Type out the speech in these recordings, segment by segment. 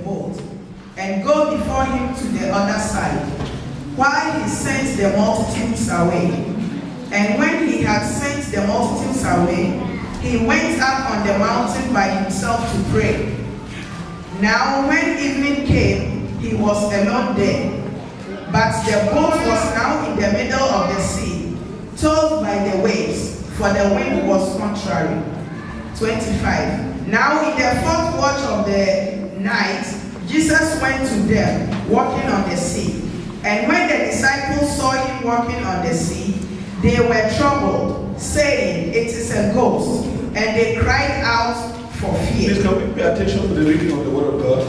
boat and go before him to the other side, while he sent the multitudes away. And when he had sent the multitudes away, he went up on the mountain by himself to pray. Now when evening came, he was alone there. But the boat was now in the middle of the sea, tossed by the waves, for the wind was contrary. 25. Now in the fourth watch of the night, Jesus went to them, walking on the sea. And when the disciples saw him walking on the sea, they were troubled, saying, "It is a ghost." And they cried out for fear. Please, can we pay attention to the reading of the word of God?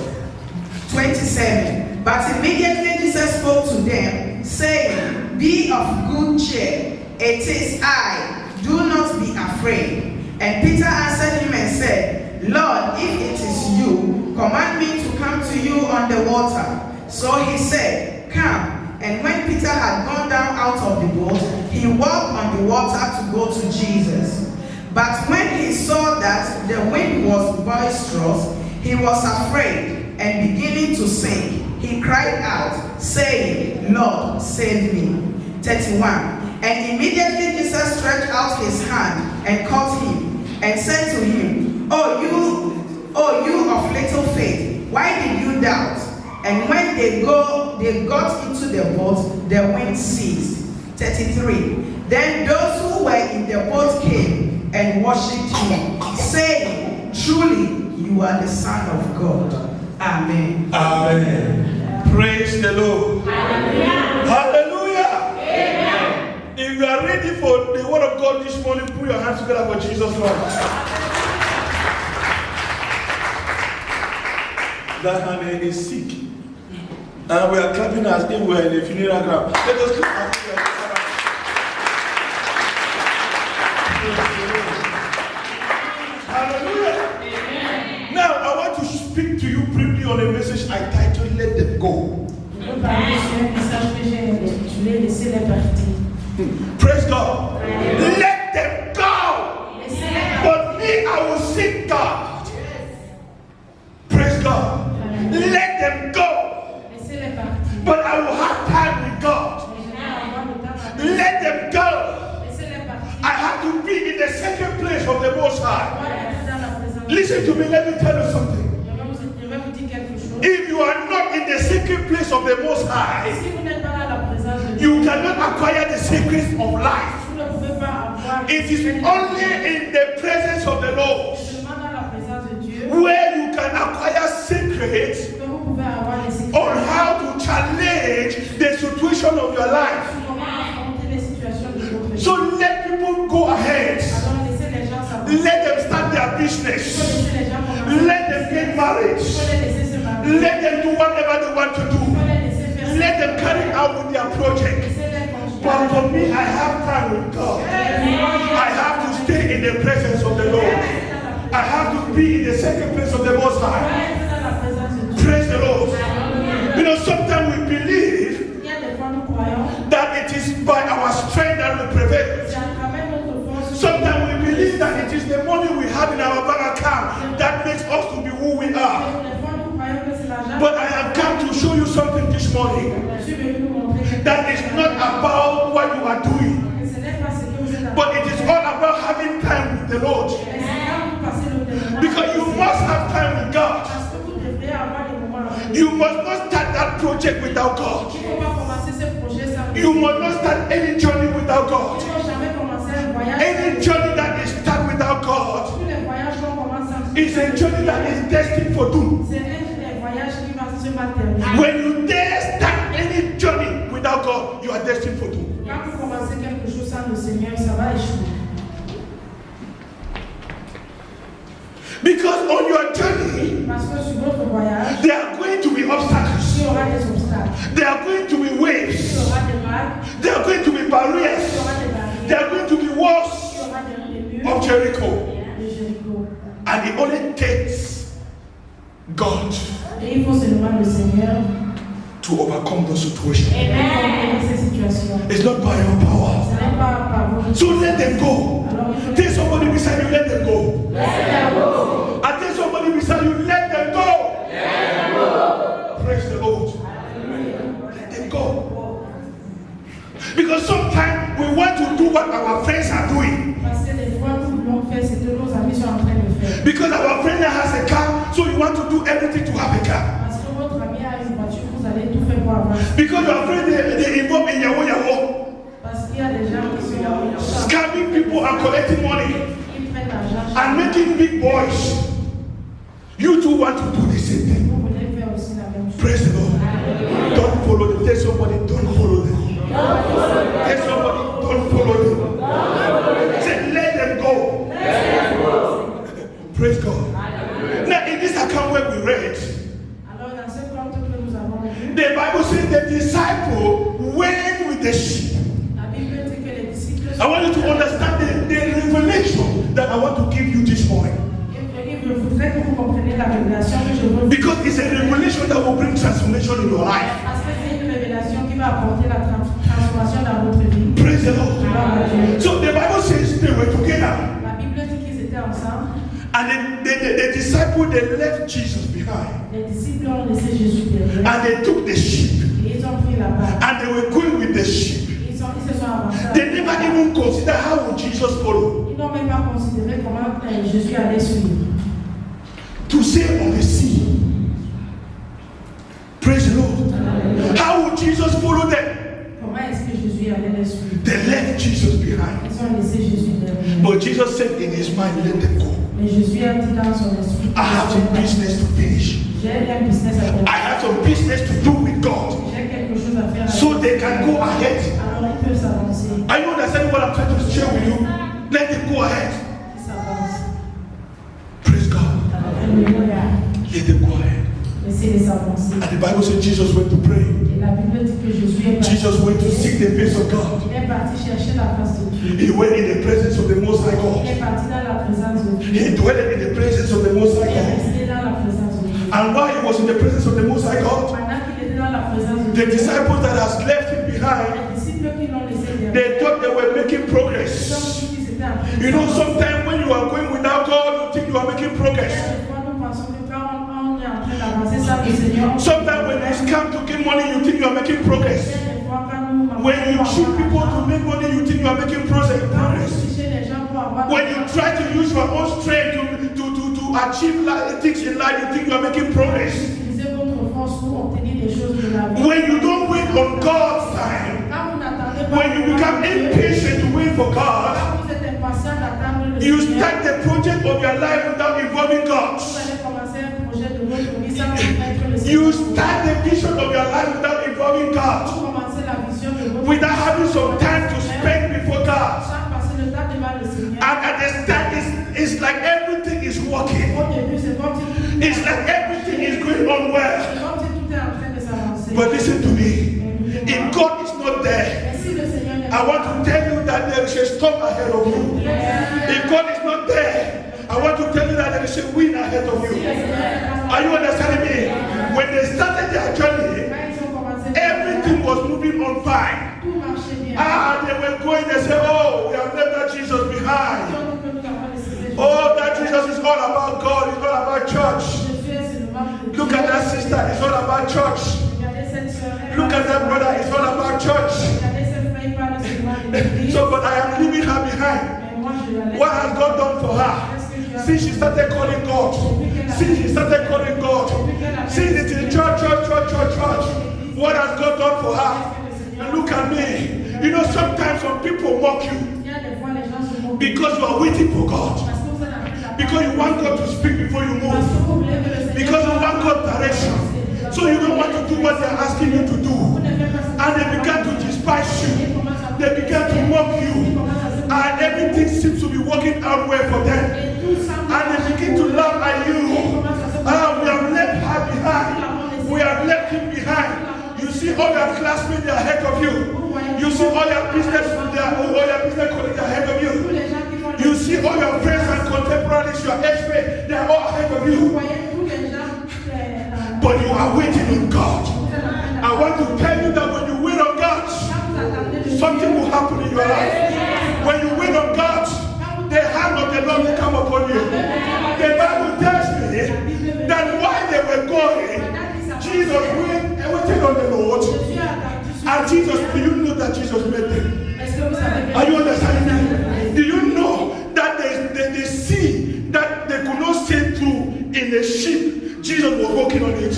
27. But immediately Jesus spoke to them, saying, "Be of good cheer. It is I. Do not be afraid." And Peter answered him and said, "Lord, if it is you, command me to come to you on the water." So he said, "Come." And when Peter had gone down out of the boat, he walked on the water to go to Jesus. But when he saw that the wind was boisterous, he was afraid, and beginning to sink, he cried out, saying, "Lord, save me." 31. And immediately Jesus stretched out his hand and caught him, and said to him, Oh you of little faith, why did you doubt?" And when they got into the boat, the wind ceased. 33. Then those who were in the boat came and worshipped him, saying, "Truly you are the Son of God." Amen. Amen. Praise the Lord. Hallelujah. Hallelujah. Amen. If you are ready for the word of God this morning, put your hands together for Jesus Lord. That honey is sick. And we are clapping as if we are in a funeral ground. Let us clap. Hallelujah. Amen. Now I want to speak to you briefly on a message I titled "Let Them Go." Praise God. Amen. Let them go. But me, I will seek God. Praise God. Amen. Let them go. But I will have time with God. Let them go. I have to be in the second place of the Most High. Listen to me, let me tell you something. If you are not in the secret place of the Most High, you cannot acquire the secrets of life. It is only in the presence of the Lord where you can acquire secrets on how to challenge the situation of your life. So let people go ahead. Let them start their business. Let them get married. Let them do whatever they want to do. Let them carry out with their project. But for me, I have time with God. I have to stay in the presence of the Lord. I have to be in the second place of the Most High. Praise the Lord. You know, sometimes we believe that it is by our strength that we prevail. Sometimes we believe that it is the money we have in our bank account that makes us to be who we are. But I have come to show you something this morning. That is not about what you are doing, but it is all about having time with the Lord. Because you must have time with God. You must not start that project without God. You must not start any journey without God. Any journey that is started without God is a journey that is destined for doom. When you dare start any journey without God, you are destined for doom. Because on your journey, there are going to be obstacles. There are going to be waves. There are going to be barriers. There are going to be walls of Jericho. And it only takes God to overcome those situations. It's not by your power. So let them go. Tell somebody beside you, let them go. I tell somebody beside you, let them go. Because sometimes we want to do what our friends are doing. Parce que des fois, nous voulons faire ce que nos amis sont en train de faire. Because our friend has a car, so you want to do everything to have a car. Parce que votre ami a une voiture, vous allez tout faire pour avoir. Because your friend they involved in Yahoo. Parce qu'il y a des gens qui sont Scamming people and collecting money ils prennent l'argent. and making big boys. You too want to do the same thing. Vous voulez faire aussi la même chose. Praise the Lord. Don't follow them. Tell somebody, don't follow them. Tell somebody, don't follow them. Say, let them go. Praise God. Now, in this account where we read, Alors, dans ce compte que nous avons lu, the Bible says the disciple went with the sheep. la Bible dit que les disciples I want you to understand the revelation that I want to give you this morning. Je voudrais que vous compreniez la révélation que je veux. Because it's a revelation that will bring transformation in your life. Parce que c'est une révélation qui va apporter la transformation dans votre vie. Praise the Lord. So the Bible says they were together. La Bible dit qu'ils étaient ensemble. And the disciples, they left Jesus behind. Les disciples ont laissé Jésus derrière. And they took the sheep. Et ils ont pris la barque. And they were going with the sheep. Ils se sont avancés. They never even considered how would Jesus follow. Ils n'ont même pas considéré comment Jésus allait suivre. To sail on the sea. Praise the Lord. How would Jesus follow them? Comment est-ce que Jésus allait les suivre? They left Jesus behind. Ils ont laissé Jésus derrière. But Jesus said in his mind, let them go. Mais Jésus a dit dans son esprit, I have some business to finish. j'ai un business à faire. I have some business to do with God. J'ai quelque chose à faire. So they can go ahead. Alors ils peuvent s'avancer. Are you understanding what I'm trying to share with you? Let them go ahead. Ils s'avancent. Praise God. Alléluia. Let them go ahead. Laissez-les s'avancer. And the Bible says Jesus went to pray. Et la Bible dit que Jésus est parti. Jesus went to seek the face of God. Il est parti chercher la face de Dieu. He went in the presence of the Most High Il God. est parti dans la présence de Dieu. He dwelled in the presence of the Most Il High est God. resté dans la présence de Dieu. And while he was in the presence of the Most High God, Pendant qu'il était dans la présence de the Dieu, disciples that has left him behind, les disciples qui l'ont laissé derrière, they thought they were making ils ont progress. cru qu'ils étaient en train de You know, s'avancer. sometimes when you are going without God, you think you are making progress. Des fois, nous pensons que quand on est en train d'avancer sans le Seigneur, Sometimes when you scam to get money, you think you are making progress. des fois, quand nous When you cheat people to make money, you think you are making progress. tricher les gens pour avoir When you try to use your own strength to achieve things in life, you think you are making progress. utiliser votre force pour obtenir des choses de la vie. When you don't wait on God's time, Quand vous n'attendez pas, when you become impatient to wait for God, quand vous êtes impatient d'attendre le you Seigneur, start the project of your life without involving God. vous allez commencer un projet de votre vie sans mettre le You Seigneur. start the vision of your life without involving God, Vous commencez la vision de votre without having some time to spend before God. sans passer le temps devant le Seigneur. And at the start, it's like everything is working. Au début, c'est comme si tout It's like everything is going on well. c'est comme si tout est en train de s'avancer. But listen to me. If God is not there, Mais si le Seigneur n'est I want to tell you that there is a storm ahead of you. If God is not there, I want to tell you that there is a wind ahead of you. Are you understanding me? When they started their journey, quand ils ont commencé, everything was moving on fine. tout marchait bien. They were going, they said, oh, we have left that Jesus behind. Donc, que nous avons laissé Jésus. Oh, that Jesus is all about God, it's all about church. Jésus est seulement de Dieu. Look at that sister, it's all about church. Regardez cette sœur, elle Look parle at that seulement brother, de it's Dieu. all about church. Regardez cette frère, il parle seulement de l'église. So, but I am leaving her behind. Mais moi, je la laisse. What has God done for her? Since she started calling God. Since she started calling God. Since it's in church. What has God done for her? And look at me. You know, sometimes some people mock you Il y a des fois, les gens se moquent. because you are waiting for God. Parce que vous êtes en train d'attendre. Because you want God to speak before you Parce move. que vous voulez que le Seigneur Because you want God's direction. So you don't want to do what they're asking you to do. Vous ne faites pas ça. And they began to despise you. They began to mock you. And everything seems to be working out well for them. Et tout ça, And they begin to laugh at you. We have left her behind. We have left him behind. You see all your classmates, they are ahead of you. You see all your business colleagues are ahead of tous you. les gens qui font You see all your friends and contemporaries, your age-mates, they are all ahead of vous you. voyez tous les gens But you are waiting on God. vous êtes en train I d'attendre. want to tell you that when you wait on God, Quand vous attendez le something will happen in your life. When you wait on God, the hand of the Lord will come upon you. The Bible tells me that while they were going, Jesus waited on the Lord. Jésus a attendu sur And Jesus, do you know that that Jesus met them? Est-ce que vous savez que Are you understanding? Do you know that the sea that they could not sail through in a ship, Jesus was walking on it?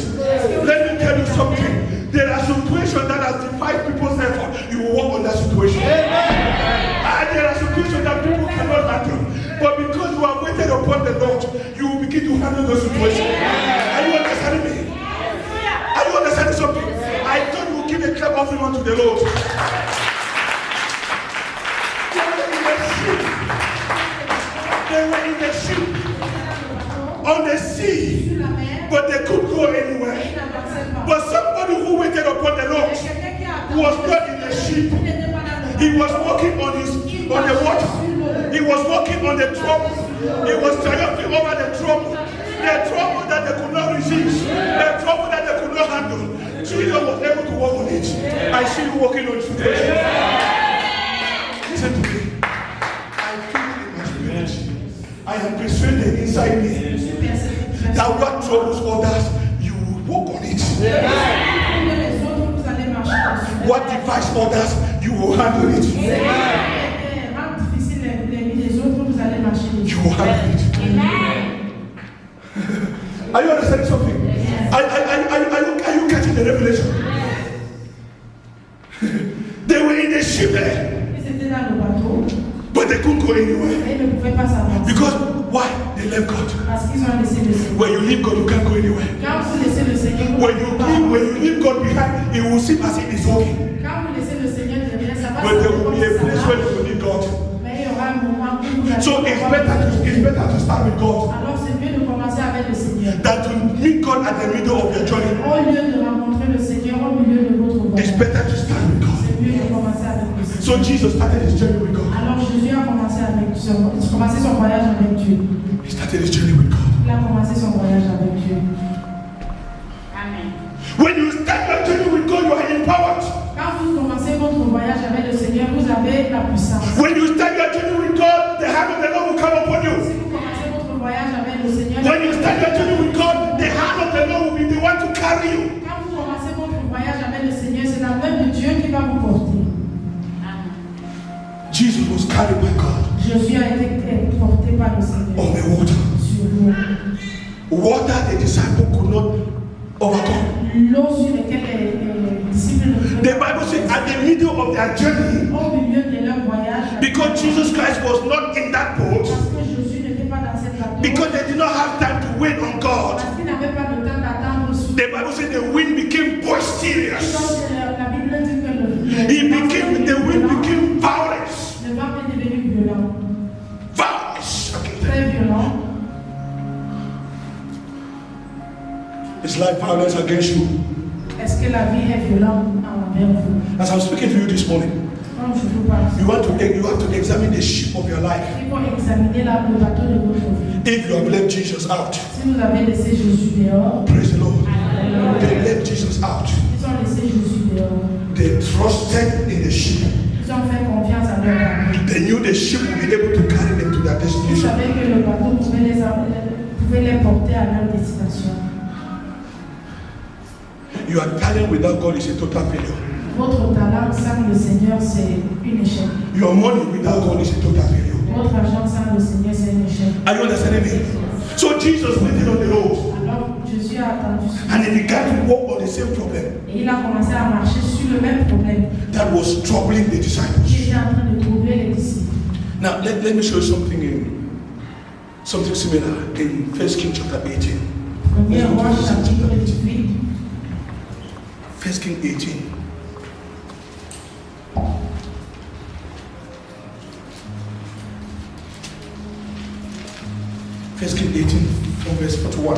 Let me tell you something. There are situations that has defied people's effort. You will walk on that situation. And there are situations that people cannot handle. But because you have waited upon the Lord, you will begin to handle those situations. Are you understanding me? Are you understanding something? I thought you would give a clap offering unto the Lord. They were in the ship on the sea, but they couldn't go anywhere. But somebody who waited upon the Lord was not in the ship. He was walking on the water. He was walking on the trouble. He was triumphing over the trouble that they could not resist, the trouble that they could not handle. Jesus was able to walk on it. I see you walking on situation. Listen to me. I am persuaded inside me that what troubles others, you will walk on it. What divides others, you will handle it. You will handle it. Are you understanding something? Are you catching the revelation? They were in the ship there. But they couldn't go anywhere. Because why? They left God. When you leave God, you can't go anywhere. When you leave God behind, it will seem as if it's okay. But there will be a place where you will need God. So it's better to start with God than to meet God at the middle of your journey. It's better to start with God. So Jesus started his journey with God. Alors Jésus a commencé son voyage avec Dieu. He started his journey with God. Il a commencé son voyage avec Dieu. Amen. When you start your journey with God, you are empowered. Quand vous commencez votre voyage avec le Seigneur, vous avez la puissance. When you start your journey with God, the hand of the Lord will come upon you. Si vous commencez votre voyage avec le Seigneur, when you start your journey with God, the hand of the Lord will be the one to carry you. Quand vous commencez votre voyage avec le Seigneur, c'est la main de Dieu qui va vous porter. Jesus was carried by God. Jésus a été porté par le Seigneur. On the water. Sur l'eau. Water the disciple could not overcome. L'eau sur laquelle les disciples ne pouvaient The Bible says at the middle of their journey, au milieu de leur voyage, because Jesus Christ was not in that boat, parce que Jésus n'était pas dans cette bateau, because they did not have time to wait on God, parce qu'ils n'avaient pas le temps d'attendre sous. the Bible says the wind became boisterous. La Bible dit que The wind became violent. Le vent est devenu violent. Violence. Très violent. It's like violence against you. Est-ce que la vie est violente envers vous? As I'm speaking to you this morning, Quand je vous parle, you have to examine the ship of your life. il faut examiner le bateau de votre vie. If you have left Jesus out, Si vous avez laissé Jésus dehors, praise the Lord. They left Jesus out. ils ont laissé Jésus dehors. They trusted in the ship. Ils ont fait confiance à leur bateau. They knew the ship would be able to carry them to their Ils destination. savaient que le bateau pouvait les porter à leur destination. Your talent without God is a total failure. Votre talent sans le Seigneur, c'est un échec. Your money without God is a total failure. Votre argent sans le Seigneur, c'est un échec. Are you understanding me? So Jesus waited on the road Alors Jésus a attendu sur and he began to walk on the same problem et il a commencé à marcher sur le même problème that was troubling the qui disciples. était en train de trouver les disciples. Now let me show you something similar in 1 Kings chapter 18. Premier roi chapitre 18. 1 Kings 18. First Kings 18 from verse 41.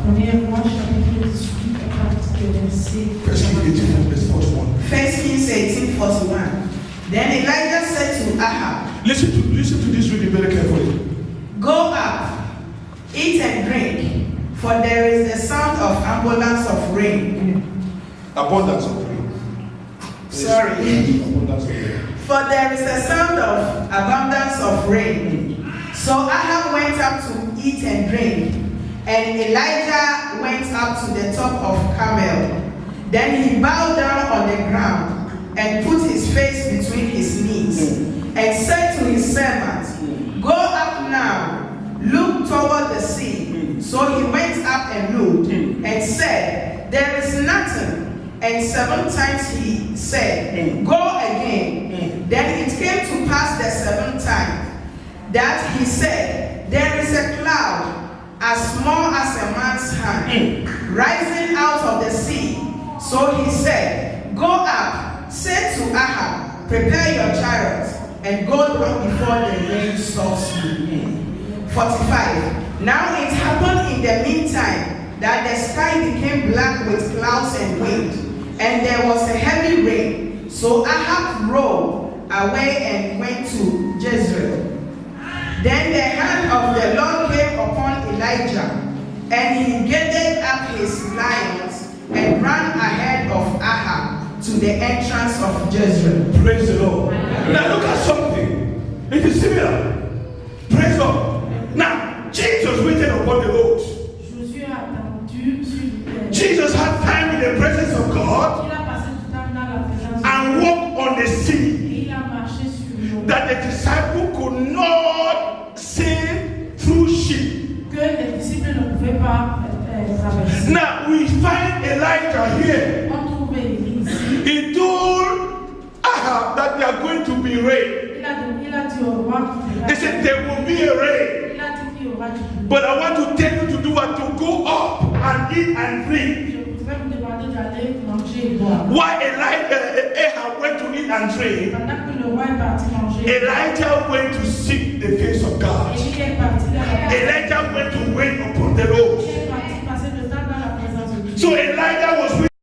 Premier roi chapitre 18 à partir de verset. First Kings 18 from verse 41. 1 Kings 18:41. Then Elijah said to Ahab, Listen to this reading very carefully. Go up, eat and drink, for there is a sound of abundance of rain. Abundance of rain. Sorry. Abundance of rain. For there is a sound of abundance of rain. So Ahab went up to eat and drink, and Elijah went up to the top of Carmel. Then he bowed down on the ground and put his face between his knees, and said to his servant, Go up now, look toward the sea. So he went up and looked, and said, There is nothing. And 7 times he said, Go again. Then it came to pass the 7th time that he said, There is a cloud as small as a man's hand rising out of the sea. So he said, Go up, say to Ahab, Prepare your chariots, and go down before the rain stops you. 45. Now it happened in the meantime that the sky became black with clouds and wind, and there was a heavy rain. So Ahab rode away and went to Jezreel. Then the hand of the Lord came upon Elijah, and he gathered up his lions and ran ahead of Ahab to the entrance of Jezreel. Praise the Lord. Now look at something. It is similar. Praise God. Now, Jesus waited upon the Lord. Jesus had time in the presence of God and walked on the sea that the disciple could not sail through ship. Now we find Elijah here. He told Ahab that there are going to be rain. He said there will be a rain. But I want to tell you to do what? To go up and eat and drink. Why Ahab went to eat and drink, Elijah went to seek the face of God. Elijah went to wait upon the Lord. So Elijah